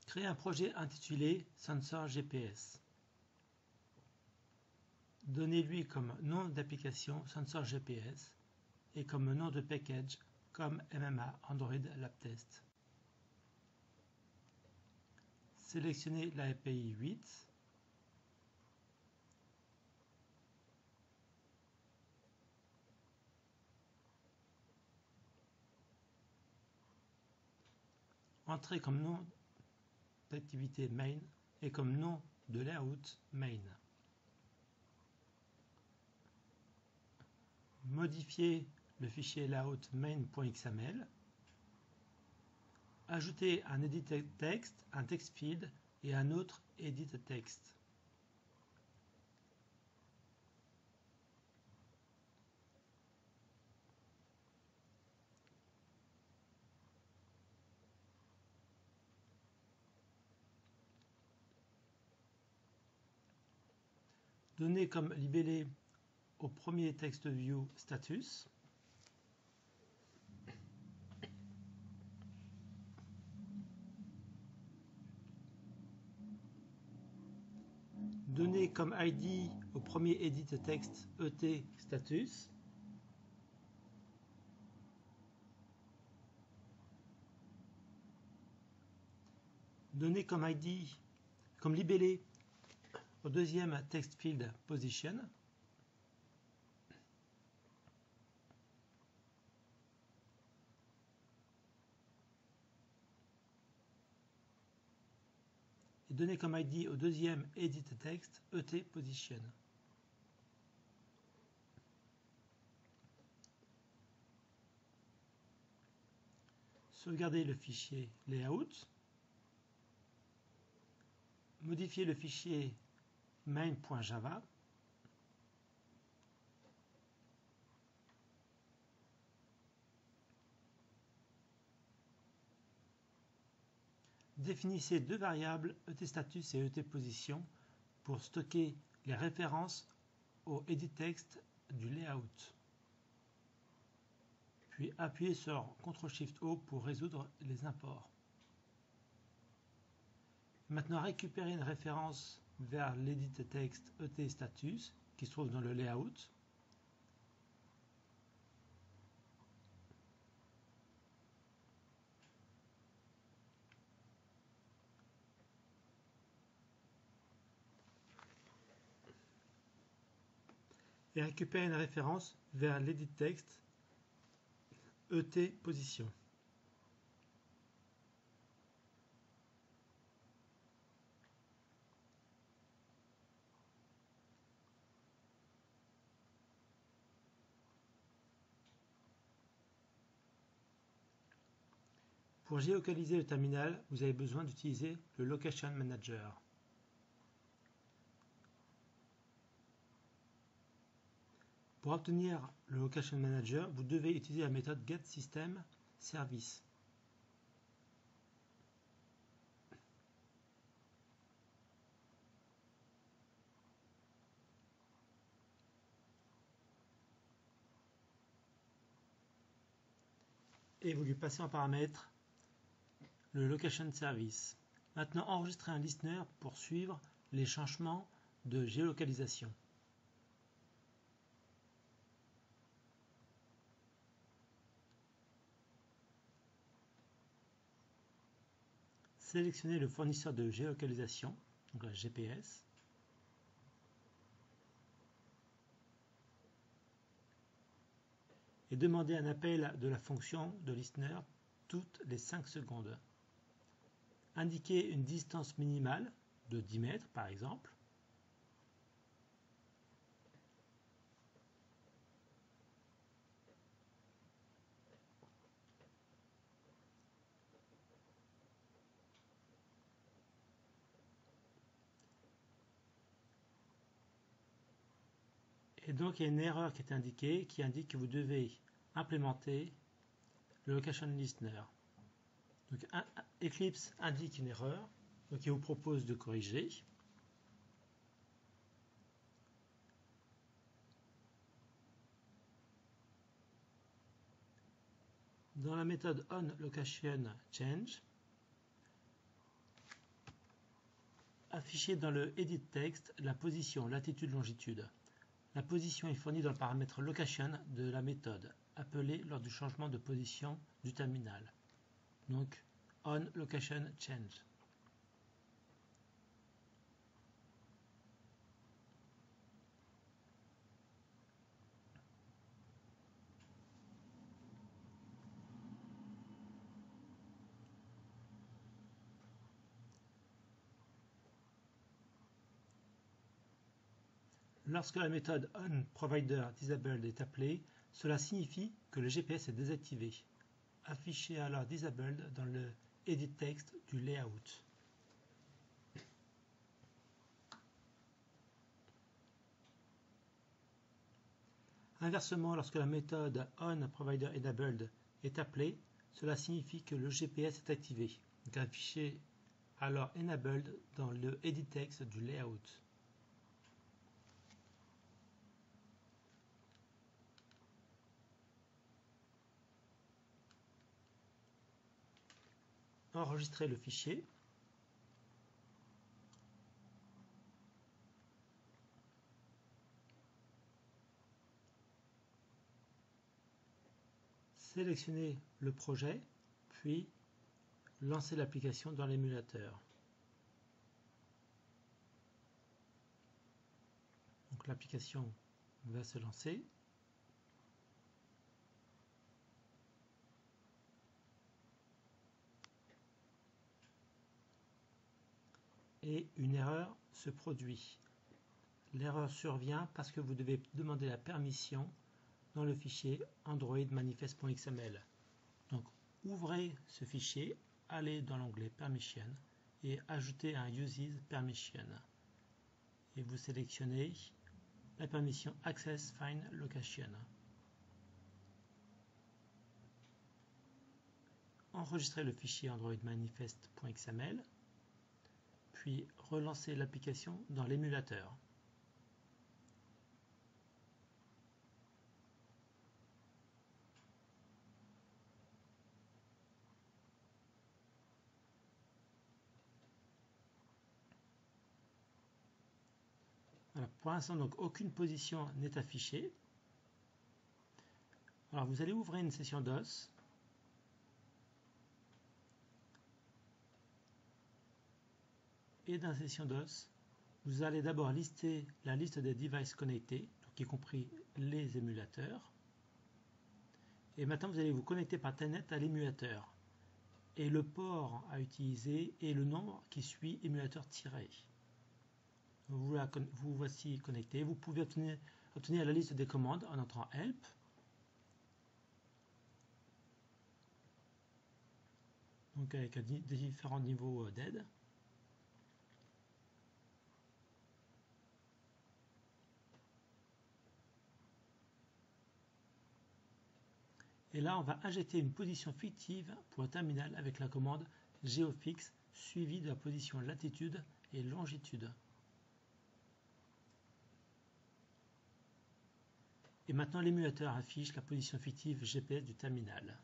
Créez un projet intitulé Sensor GPS. Donnez-lui comme nom d'application Sensor GPS et comme nom de package comme MMA Android Lab Test. Sélectionnez l'API 8. Entrez comme nom d'activité main et comme nom de layout main. Modifiez le fichier layout main.xml. Ajoutez un edit text, un text field et un autre edit text. Donnez comme libellé au premier text view status. Donnez comme ID au premier edit text ET status. Donnez comme ID, comme libellé au deuxième text field position. Et donnez comme ID au deuxième edit text ET position. Sauvegardez le fichier layout. Modifiez le fichier main.java. Définissez deux variables etStatus et etPosition pour stocker les références au edit text du layout. Puis appuyez sur CTRL-SHIFT-O pour résoudre les imports. Maintenant, récupérez une référence vers l'edit text etStatus qui se trouve dans le layout. Et récupérez une référence vers l'edit text etPosition. Pour géolocaliser le terminal, vous avez besoin d'utiliser le Location Manager. Pour obtenir le Location Manager, vous devez utiliser la méthode getSystemService. Et vous lui passez en paramètre le Location Service. Maintenant, enregistrez un listener pour suivre les changements de géolocalisation. Sélectionnez le fournisseur de géolocalisation, donc la GPS. Et demandez un appel de la fonction de listener toutes les 5 secondes. Indiquez une distance minimale de 10 mètres par exemple. Et donc il y a une erreur qui est indiquée qui indique que vous devez implémenter le Location Listener. Donc Eclipse indique une erreur, donc il vous propose de corriger. Dans la méthode onLocationChange, afficher dans le edit text la position, latitude, longitude. La position est fournie dans le paramètre location de la méthode, appelée lors du changement de position du terminal. Donc, on location change. Lorsque la méthode onProviderDisabled est appelée, cela signifie que le GPS est désactivé. Affichez alors Disabled dans le edit text du layout. Inversement, lorsque la méthode onProviderEnabled est appelée, cela signifie que le GPS est activé. Donc affichez alors Enabled dans le edit text du layout. Enregistrez le fichier. Sélectionnez le projet, puis lancez l'application dans l'émulateur. Donc l'application va se lancer. Et une erreur se produit. L'erreur survient parce que vous devez demander la permission dans le fichier Android manifest.xml. Donc ouvrez ce fichier, allez dans l'onglet Permission et ajoutez un Uses Permission. Et vous sélectionnez la permission Access Find Location. Enregistrez le fichier Android manifest.xml, puis relancez l'application dans l'émulateur. Voilà, pour l'instant, donc aucune position n'est affichée. Alors vous allez ouvrir une session DOS. Et dans la session DOS, vous allez d'abord lister la liste des devices connectés, donc y compris les émulateurs. Et maintenant, vous allez vous connecter par Telnet à l'émulateur. Et le port à utiliser est le nombre qui suit émulateur-. Vous voici connecté. Vous pouvez obtenir la liste des commandes en entrant Help. Donc avec différents niveaux d'aide. Et là, on va injecter une position fictive pour un terminal avec la commande geofix suivie de la position latitude et longitude. Et maintenant, l'émulateur affiche la position fictive GPS du terminal.